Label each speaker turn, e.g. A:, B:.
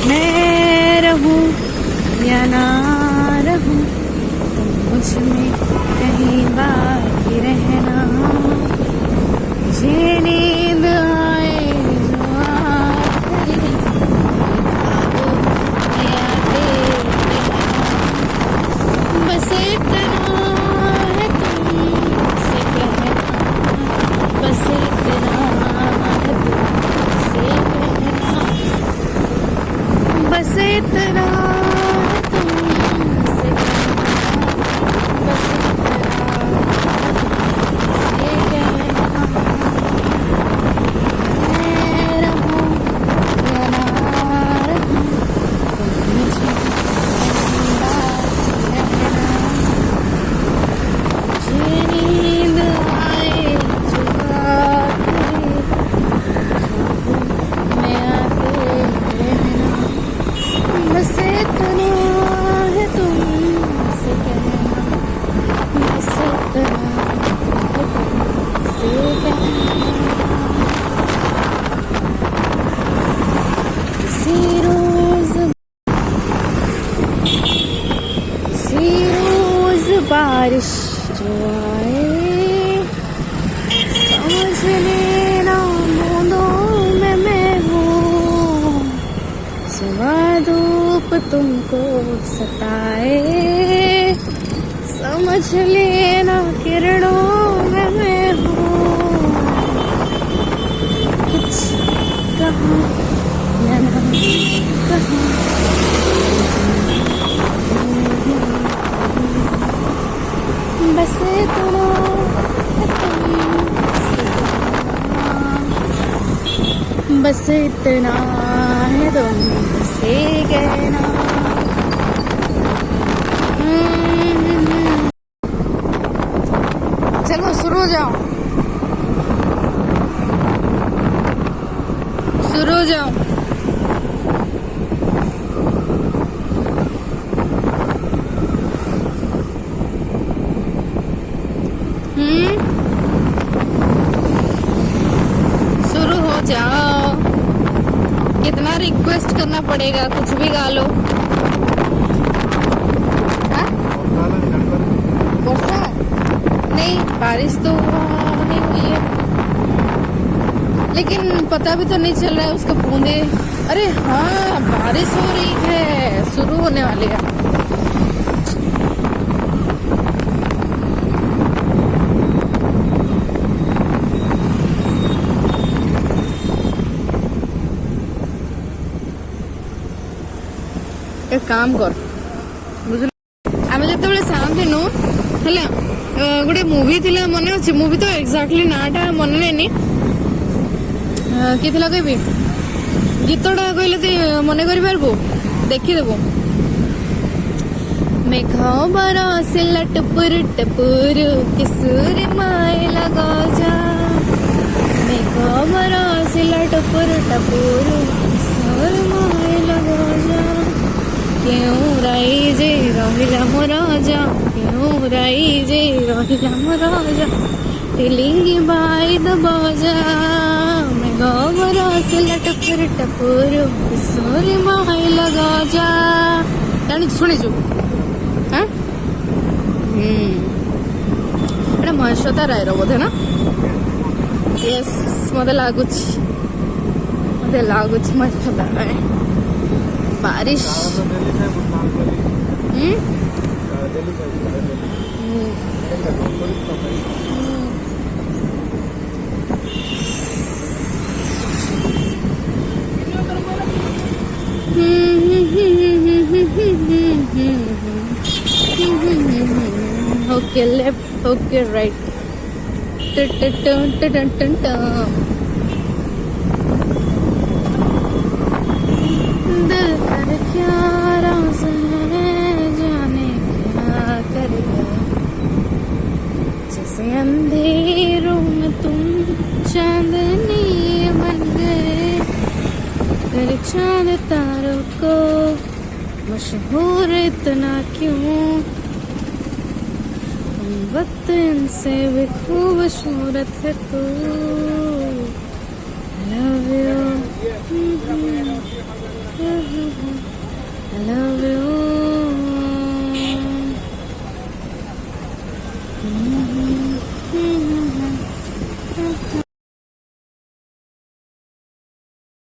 A: मैं रहूं या ना रहूं, तुम मुझ में कहीं बाकी रहना। ये नींद आए जो आखिरी ख्वाबों में आते रहना। बस इतना है तुमसे कहना, बस इतना है तुमसे कहना, बस इतना है तुमसे कहना, बस इतना है तुमसे कहना। मैं रहूं या ना रहूं, तुम मुझे कहीं बाकी रहना। मुझे नींद आए जो आखिरी ख्वाबों में आते रहना। बस इतना है तुमसे कहना, बस इतना है तुमसे कहना। किसी रोज किसी रोज बारिश जो आए, समझ लेना बूंदों में मैं हूँ। सुबह धूप तुमको सताए, समझ लेना किरणों में मैं हूँ। कुछ कहूँ या ना कहूँ, बस इतना है तुमसे कहना, बस इतना है तुमसे कहना। चलो शुरू हो जाओ, शुरू हो जाओ। शुरू हो जाओ। कितना रिक्वेस्ट करना पड़ेगा, कुछ भी गा लो। हाँ? वर्षा नहीं, बारिश तो नहीं हुई है, लेकिन पता भी तो नहीं चल रहा है उसका बूंदे। अरे हाँ, बारिश हो रही है, शुरू होने वाली है। एक काम कर, बुझल आमे जेतेबेले साथेनु हला गोटे मूवी थिला, मने अछि मूवी तो एक्जाक्टली नाटा मन नैनी कि थिला कहबी, गीतटा कहले ते मने करि पारबो, देखि देबो। मेघ बरसिला टपुर टपुर किशोर माए लगा जा, मेघ बरसिला टपुर टपुर किशोर माए लगा जा। क्यों राई जे रहिला मो राजा, क्यों राई जे रहिला मो राजा, तिलिंगी बाई द बाजा। मैं गोबरा से लटपुर टपुर किशोर माई लगा जा। जानी शुणी जो हाँ एटा महेश्वता राय रो बोधे ना। यस मते लागुच महेश्वता राय। बारिश ओके लेफ्ट, ओके राइट, दिल कर क्या राज है, जाने क्या करेगा। जैसे अंधेरों में तुम चांदनी बन गए, तेरे चांद तारों को मशहूर इतना क्यों। वक्त इनसे भी खूबसूरत है तू। Love you. ହୁଁ